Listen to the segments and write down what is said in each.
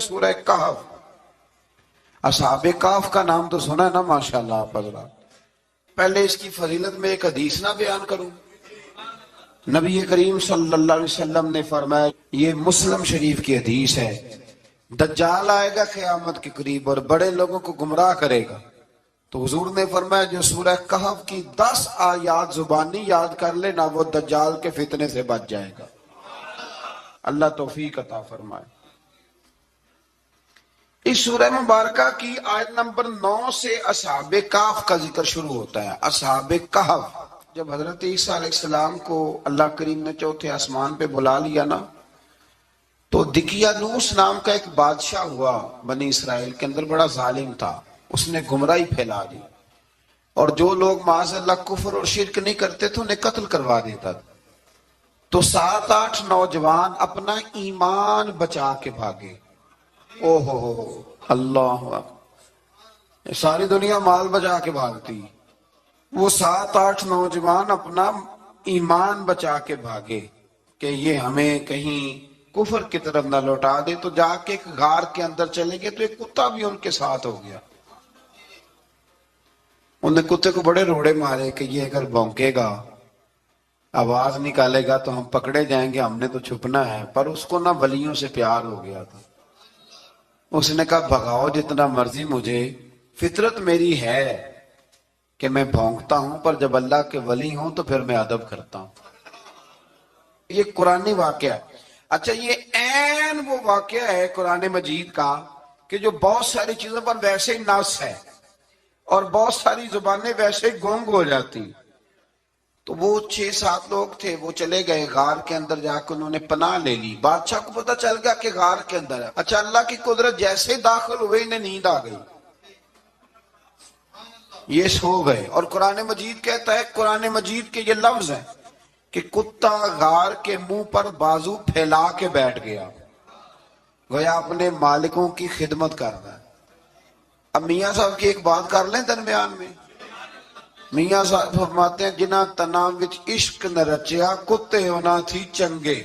سورہ کہف. اصحاب کہف کا نام تو سنا ہے نا ماشاءاللہ آپ حضرات. پہلے اس کی فضیلت میں ایک حدیث نہ بیان کروں. نبی کریم صلی اللہ علیہ وسلم نے فرمایا، یہ مسلم شریف کی حدیث ہے، دجال آئے گا قیامت کے قریب اور بڑے لوگوں کو گمراہ کرے گا. تو حضور نے فرمایا جو سورہ کہف کی 10 آیات زبانی یاد کر لے نا، وہ دجال کے فتنے سے بچ جائے گا. اللہ توفیق عطا فرمائے. اس سورہ مبارکہ کی آیت نمبر 9 سے اصحاب کہف کا ذکر شروع ہوتا ہے. اصحاب کہف، جب حضرت عیسیٰ علیہ السلام کو اللہ کریم نے چوتھے آسمان پہ بلا لیا نا، تو دقیانوس نام کا ایک بادشاہ ہوا بنی اسرائیل کے اندر، بڑا ظالم تھا. اس نے گمراہی پھیلا دی اور جو لوگ معاذ اللہ کفر اور شرک نہیں کرتے تھے انہیں قتل کروا دیتا تھا. تو 7-8 نوجوان اپنا ایمان بچا کے بھاگے. او ہو اللہ اکبر، ساری دنیا مال بچا کے بھاگتی، وہ 7-8 نوجوان اپنا ایمان بچا کے بھاگے کہ یہ ہمیں کہیں کفر کی طرف نہ لوٹا دے. تو جا کے ایک غار کے اندر چلے گئے تو ایک کتا بھی ان کے ساتھ ہو گیا. انہوں نے کتے کو بڑے روڑے مارے کہ یہ اگر بھونکے گا، آواز نکالے گا تو ہم پکڑے جائیں گے، ہم نے تو چھپنا ہے. پر اس کو نہ ولیوں سے پیار ہو گیا تھا. اس نے کہا بھگاؤ جتنا مرضی مجھے، فطرت میری ہے کہ میں بھونکتا ہوں، پر جب اللہ کے ولی ہوں تو پھر میں ادب کرتا ہوں. یہ قرآنی واقعہ. اچھا، یہ عین وہ واقعہ ہے قرآن مجید کا کہ جو بہت ساری چیزوں پر ویسے ہی نص ہے اور بہت ساری زبانیں ویسے ہی گونگ ہو جاتی. تو وہ 6-7 لوگ تھے، وہ چلے گئے غار کے اندر، جا کے انہوں نے پناہ لے لی. بادشاہ کو پتہ چل گیا کہ غار کے اندر ہے. اچھا، اللہ کی قدرت جیسے داخل ہوئے انہیں نیند آ گئی، یہ سو گئے. اور قرآن مجید کہتا ہے، قرآن مجید کے یہ لفظ ہیں کہ کتا غار کے منہ پر بازو پھیلا کے بیٹھ گیا، گویا اپنے مالکوں کی خدمت کر رہا ہے. اب میاں صاحب کی ایک بات کر لیں درمیان میں. میاں صاحب فرماتے ہیں، جنہ تناں وچ عشق نہ رچیا، کتے ہونا تھی چنگے.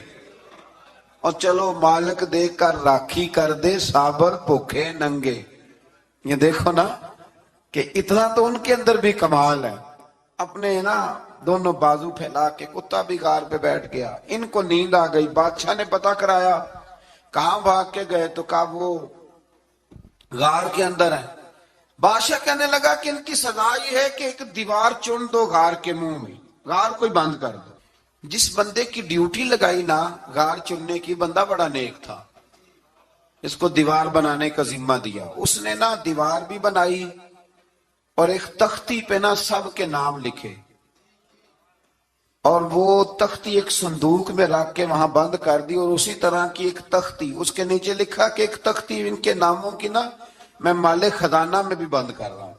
اور چلو مالک دیکھ کر راکھی کر دے، صابر بھوکے ننگے. یہ دیکھو نا کہ اتنا تو ان کے اندر بھی کمال ہے. اپنے نا دونوں بازو پھیلا کے، کتا بھی غار پہ بیٹھ گیا. ان کو نیند آ گئی. بادشاہ نے پتہ کرایا کہاں بھاگ کے گئے، تو کہا وہ غار کے اندر ہے. بادشاہ کہنے لگا کہ ان کی سزا یہ ہے کہ ایک دیوار چن دو غار کے منہ میں، غار کوئی بند کر دو. جس بندے کی ڈیوٹی لگائی نا غار چننے کی، بندہ بڑا نیک تھا، اس کو دیوار بنانے کا ذمہ دیا. اس نے نا دیوار بھی بنائی اور ایک تختی پہ نا سب کے نام لکھے، اور وہ تختی ایک صندوق میں رکھ کے وہاں بند کر دی. اور اسی طرح کی ایک تختی اس کے نیچے لکھا کہ ایک تختی ان کے ناموں کی نا میں مال خزانہ میں بھی بند کر رہا ہوں.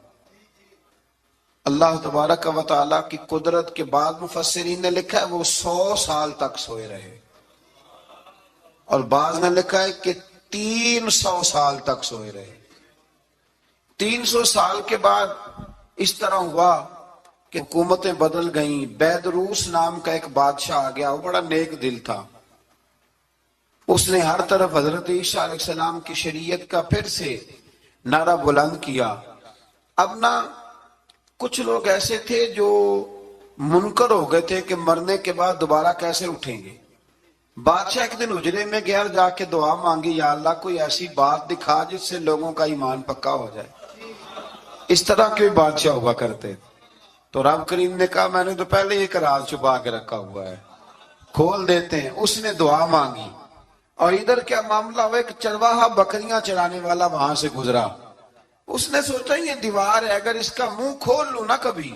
اللہ تبارک و تعالیٰ کی قدرت کے بعد مفسرین نے لکھا ہے وہ 100 سال تک سوئے رہے، اور بعض نے لکھا ہے کہ 300 سال تک سوئے رہے. 300 سال کے بعد اس طرح ہوا کہ حکومتیں بدل گئیں. بیدروس نام کا ایک بادشاہ آ گیا، وہ بڑا نیک دل تھا. اس نے ہر طرف حضرت عیسیٰ علیہ السلام کی شریعت کا پھر سے نعرہ بلند کیا. اب نا کچھ لوگ ایسے تھے جو منکر ہو گئے تھے کہ مرنے کے بعد دوبارہ کیسے اٹھیں گے. بادشاہ ایک دن حجرے میں گیا، جا کے دعا مانگی، یا اللہ کوئی ایسی بات دکھا جس سے لوگوں کا ایمان پکا ہو جائے. اس طرح کے بادشاہ ہوا کرتے. تو رب کریم نے کہا میں نے تو پہلے ایک راز چھپا کے رکھا ہوا ہے، کھول دیتے ہیں. اس نے دعا مانگی اور ادھر کیا معاملہ ہوا، ایک چرواہا بکریاں چرانے والا وہاں سے گزرا. اس نے سوچا یہ دیوار ہے، اگر اس کا منہ کھول لوں نا کبھی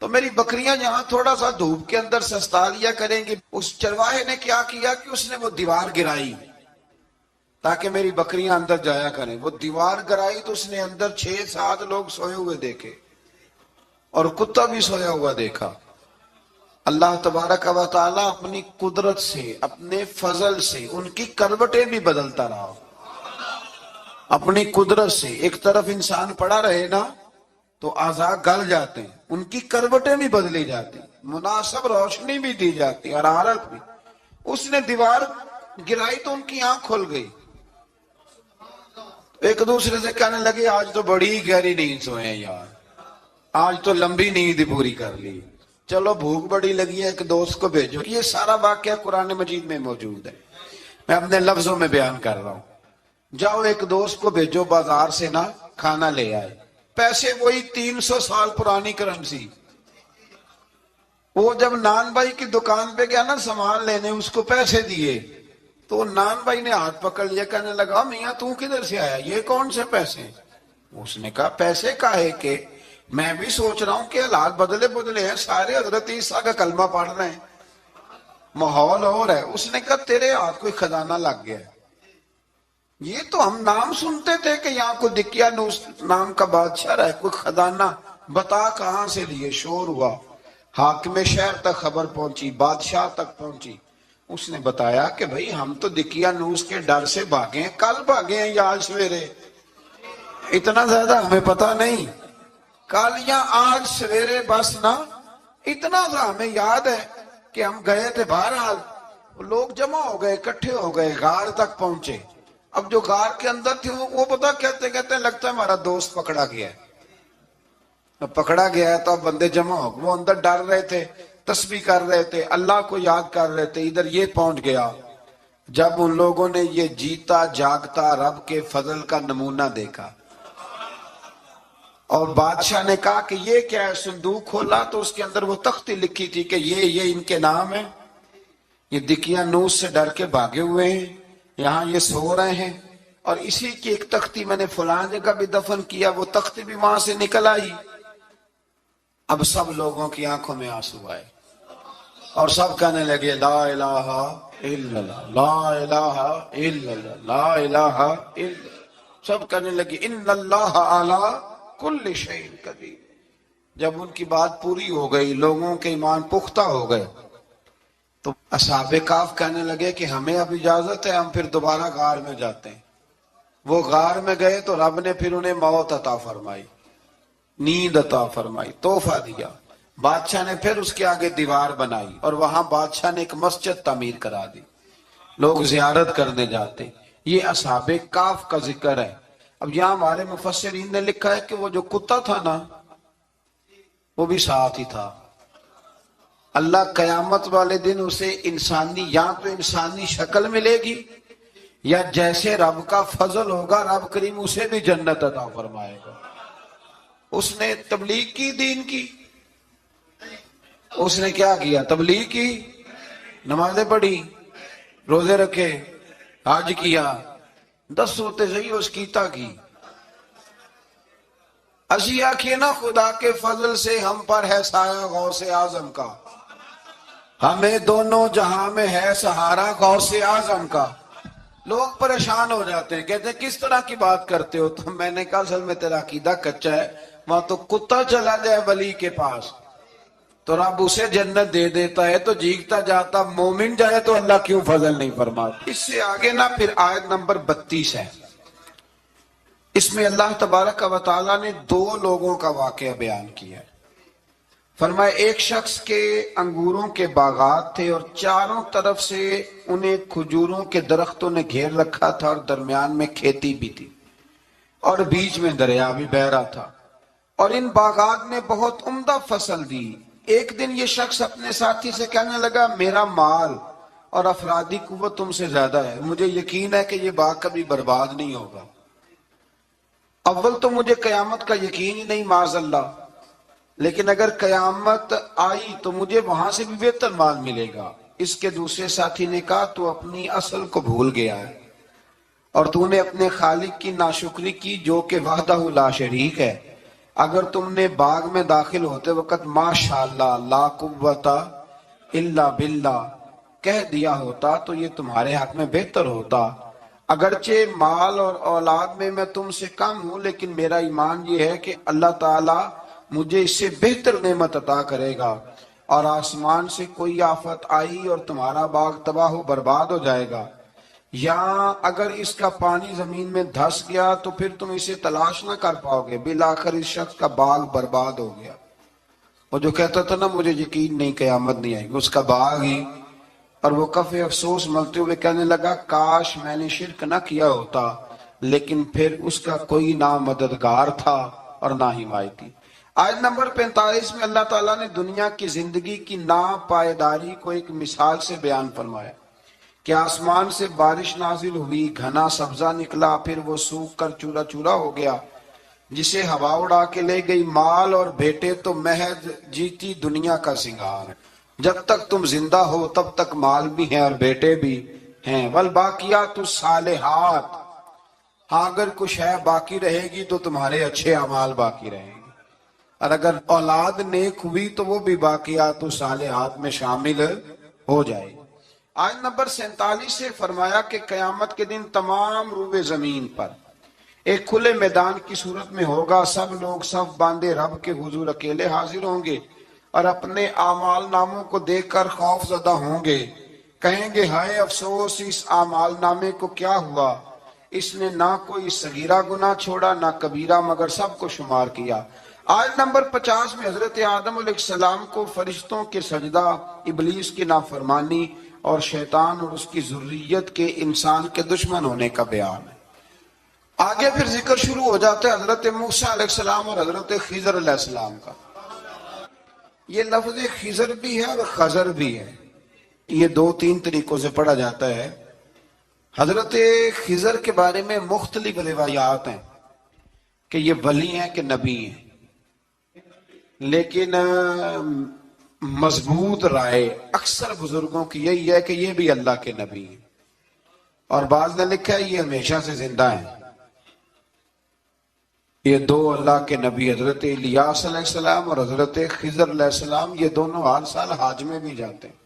تو میری بکریاں یہاں تھوڑا سا دھوپ کے اندر سستا لیا کریں گے. اس چرواہے نے کیا کیا کہ اس نے وہ دیوار گرائی تاکہ میری بکریاں اندر جایا کریں. وہ دیوار گرائی تو اس نے اندر 6-7 لوگ سوئے ہوئے دیکھے اور کتا بھی سویا ہوا دیکھا. اللہ تبارک و تعالیٰ اپنی قدرت سے، اپنے فضل سے ان کی کروٹیں بھی بدلتا رہا. اپنی قدرت سے ایک طرف انسان پڑا رہے نا تو اعضاء گل جاتے ہیں، ان کی کروٹیں بھی بدلی جاتی، مناسب روشنی بھی دی جاتی، حرارت بھی. اس نے دیوار گرائی تو ان کی آنکھ کھل گئی. ایک دوسرے سے کہنے لگے آج تو بڑی گہری نیند سوئے ہیں یار، آج تو لمبی نیند پوری کر لی، چلو بھوک بڑی لگی ہے ایک دوست کو بھیجو۔ یہ سارا واقعہ قرآن مجید میں موجود ہے، میں اپنے لفظوں میں بیان کر رہا ہوں۔ جاؤ ایک دوست کو بھیجو بازار سے نا کھانا لے آئے، پیسے وہی 300 سال پرانی کرنسی۔ وہ جب نان بھائی کی دکان پہ گیا نا سامان لینے، اس کو پیسے دیے تو نان بھائی نے ہاتھ پکڑ لیا، کہنے لگا میاں تو کدھر سے آیا، یہ کون سے پیسے؟ اس نے کہا پیسے کاہے کے، میں بھی سوچ رہا ہوں کہ حالات بدلے ہیں، سارے حضرت عیسیٰ کا کلمہ پڑھ رہے ہیں، ماحول اور ہے۔ اس نے کہا تیرے ہاتھ کوئی خزانہ لگ گیا ہے، یہ تو ہم نام سنتے تھے کہ یہاں کو دقیانوس نام کا بادشاہ رہے، کوئی خزانہ بتا کہاں سے لیے۔ شور ہوا، حاکم شہر تک خبر پہنچی، بادشاہ تک پہنچی۔ اس نے بتایا کہ بھئی ہم تو دقیانوس کے ڈر سے بھاگے ہیں، کل بھاگے ہیں یا آج سویرے، اتنا زیادہ ہمیں پتا نہیں، کل یا آج سویرے بس نا، اتنا سا ہمیں یاد ہے کہ ہم گئے تھے۔ بہرحال لوگ جمع ہو گئے، اکٹھے ہو گئے، غار تک پہنچے۔ اب جو غار کے اندر تھے وہ پتا کہتے لگتا ہے ہمارا دوست پکڑا گیا ہے۔ اب پکڑا گیا ہے تو اب بندے جمع ہو گئے، وہ اندر ڈر رہے تھے، تسبیح کر رہے تھے، اللہ کو یاد کر رہے تھے۔ ادھر یہ پہنچ گیا جب ان لوگوں نے یہ جیتا جاگتا رب کے فضل کا نمونہ دیکھا، اور بادشاہ نے کہا کہ یہ کیا ہے، صندوق کھولا تو اس کے اندر وہ تختی لکھی تھی کہ یہ ان کے نام ہے، یہ دقیانوس سے ڈر کے بھاگے ہوئے ہیں، یہاں یہ سو رہے ہیں، اور اسی کی ایک تختی میں نے فلاں جگہ بھی دفن کیا، وہ تختی بھی وہاں سے نکل آئی۔ اب سب لوگوں کی آنکھوں میں آنسو آئے اور سب کہنے لگے لا الہ الا اللہ، لا الہ الا اللہ، لا الہ الا اللہ۔ سب کہنے لگے ان اللہ علی کل شیء قدیر۔ جب ان کی بات پوری ہو گئی، لوگوں کے ایمان پختہ ہو گئے، تو اصحاب کہف کہنے لگے کہ ہمیں اب اجازت ہے، ہم پھر دوبارہ غار میں جاتے ہیں۔ وہ غار میں گئے تو رب نے پھر انہیں موت عطا فرمائی، نیند عطا فرمائی، تحفہ دیا۔ بادشاہ نے پھر اس کے آگے دیوار بنائی اور وہاں بادشاہ نے ایک مسجد تعمیر کرا دی، لوگ زیارت کرنے جاتے۔ یہ اصحاب کہف کا ذکر ہے۔ اب یہاں ہمارے مفسرین نے لکھا ہے کہ وہ جو کتا تھا نا وہ بھی ساتھ ہی تھا۔ اللہ قیامت والے دن اسے انسانی، یا تو انسانی شکل ملے گی، یا جیسے رب کا فضل ہوگا رب کریم اسے بھی جنت عطا فرمائے گا۔ اس نے تبلیغ کی، دین کی، اس نے کیا کیا؟ تبلیغ کی، نمازیں پڑھی، روزے رکھے، حج کیا، 10 ہوتے صحیح اس کیتا کی۔ اسی آنکھیں نا خدا کے فضل سے ہم پر ہے سایہ غوث اعظم کا، ہمیں دونوں جہاں میں ہے سہارا غوث اعظم کا۔ لوگ پریشان ہو جاتے ہیں، کہتے ہیں کس طرح کی بات کرتے ہو؟ تو میں نے کہا اصل میں تیرا عقیدہ کچا ہے، وہاں تو کتا چلا جائے ولی کے پاس تو رب اسے جنت دے دیتا ہے، تو جیگتا جاتا مومن جائے تو اللہ کیوں فضل نہیں فرماتا؟ اس سے آگے نا پھر آیت نمبر 32 ہے، اس میں اللہ تبارک و تعالیٰ نے 2 لوگوں کا واقعہ بیان کیا ہے۔ فرمایا ایک شخص کے انگوروں کے باغات تھے اور چاروں طرف سے انہیں کھجوروں کے درختوں نے گھیر رکھا تھا، اور درمیان میں کھیتی بھی تھی، اور بیچ میں دریا بھی بہہ رہا تھا، اور ان باغات نے بہت عمدہ فصل دی۔ ایک دن یہ شخص اپنے ساتھی سے کہنے لگا میرا مال اور افرادی قوت تم سے زیادہ ہے، مجھے یقین ہے کہ یہ باغ کبھی برباد نہیں ہوگا۔ اول تو مجھے قیامت کا یقین ہی نہیں معاذ اللہ، لیکن اگر قیامت آئی تو مجھے وہاں سے بھی بہتر مال ملے گا۔ اس کے دوسرے ساتھی نے کہا تو اپنی اصل کو بھول گیا ہے، اور تو نے اپنے خالق کی ناشکری کی جو کہ وحدہ لا شریک ہے۔ اگر تم نے باغ میں داخل ہوتے وقت ماشاءاللہ لا قوت الا باللہ کہہ دیا ہوتا تو یہ تمہارے حق میں بہتر ہوتا۔ اگرچہ مال اور اولاد میں تم سے کم ہوں، لیکن میرا ایمان یہ ہے کہ اللہ تعالی مجھے اس سے بہتر نعمت عطا کرے گا، اور آسمان سے کوئی آفت آئی اور تمہارا باغ تباہ و برباد ہو جائے گا، یا اگر اس کا پانی زمین میں دھس گیا تو پھر تم اسے تلاش نہ کر پاؤ گے۔ بالآخر اس شخص کا باغ برباد ہو گیا۔ وہ جو کہتا تھا نا مجھے یقین نہیں قیامت نہیں آئے گی، اس کا باغ ہی، اور وہ کف افسوس ملتے ہوئے کہنے لگا کاش میں نے شرک نہ کیا ہوتا، لیکن پھر اس کا کوئی نہ مددگار تھا اور نہ حمایتی۔ آیت نمبر 45 میں اللہ تعالیٰ نے دنیا کی زندگی کی ناپائیداری کو ایک مثال سے بیان فرمایا کہ آسمان سے بارش نازل ہوئی، گھنا سبزہ نکلا، پھر وہ سوکھ کر چورا چورا ہو گیا، جسے ہوا اڑا کے لے گئی۔ مال اور بیٹے تو محض جیتی دنیا کا سنگار ہے، جب تک تم زندہ ہو تب تک مال بھی ہیں اور بیٹے بھی ہیں۔ والباقیات الصالحات، ہاں اگر کچھ ہے باقی رہے گی تو تمہارے اچھے اعمال باقی رہیں گے، اور اگر اولاد نیک ہوئی تو وہ بھی باقیات الصالحات میں شامل ہو جائے گی۔ آیت نمبر 47 سے فرمایا کہ قیامت کے دن تمام روئے زمین پر ایک کھلے میدان کی صورت میں ہوگا، سب لوگ صف باندھے رب کے حضور اکیلے حاضر ہوں گے اور اپنے اعمال ناموں کو دیکھ کر خوف زدہ ہوں گے، کہیں گے ہائے افسوس، اس اعمال نامے کو کیا ہوا، اس نے نہ کوئی صغیرہ گناہ چھوڑا نہ کبیرہ، مگر سب کو شمار کیا۔ آیت نمبر 50 میں حضرت آدم علیہ السلام کو فرشتوں کے سجدہ، ابلیس کی نافرمانی اور شیطان اور اس کی ذریت کے انسان کے دشمن ہونے کا بیان ہے۔ آگے پھر ذکر شروع ہو جاتا ہے حضرت موسیٰ علیہ السلام اور حضرت خضر علیہ السلام کا۔ یہ لفظ خضر بھی ہے اور خضر بھی ہے، یہ دو تین طریقوں سے پڑھا جاتا ہے۔ حضرت خضر کے بارے میں مختلف روایات ہیں کہ یہ ولی ہیں کہ نبی ہیں، لیکن مضبوط رائے اکثر بزرگوں کی یہی ہے کہ یہ بھی اللہ کے نبی ہیں، اور بعض نے لکھا ہے یہ ہمیشہ سے زندہ ہیں۔ یہ دو اللہ کے نبی حضرت الیاس علیہ السلام اور حضرت خضر علیہ السلام، یہ دونوں ہر سال حج میں بھی جاتے ہیں،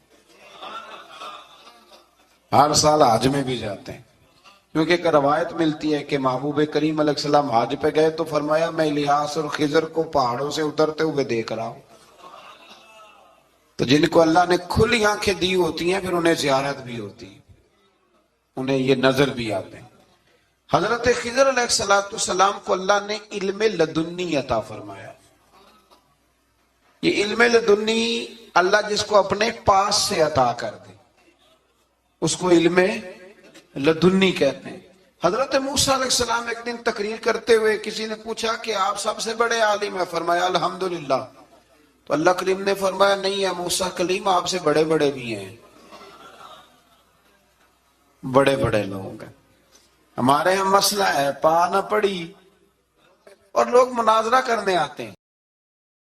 ہر سال حج میں بھی جاتے ہیں، کیونکہ ایک روایت ملتی ہے کہ محبوب کریم علیہ السلام حج پہ گئے تو فرمایا میں الیاس اور خضر کو پہاڑوں سے اترتے ہوئے دیکھ رہا ہوں۔ تو جن کو اللہ نے کھلی آنکھیں دی ہوتی ہیں پھر انہیں زیارت بھی ہوتی ہے، انہیں یہ نظر بھی آتے ہیں۔ حضرت خضر علیہ السلام کو اللہ نے علم لدنی عطا فرمایا۔ یہ علم لدنی اللہ جس کو اپنے پاس سے عطا کر دے اس کو علم لدنی کہتے ہیں۔ حضرت موسیٰ علیہ السلام ایک دن تقریر کرتے ہوئے کسی نے پوچھا کہ آپ سب سے بڑے عالم ہیں، فرمایا الحمدللہ۔ تو اللہ کریم نے فرمایا نہیں ہے موسیٰ کلیم، آپ سے بڑے بڑے بھی ہیں، بڑے بڑے لوگ ہیں۔ ہمارے یہاں مسئلہ ہے پا نہ پڑی اور لوگ مناظرہ کرنے آتے ہیں۔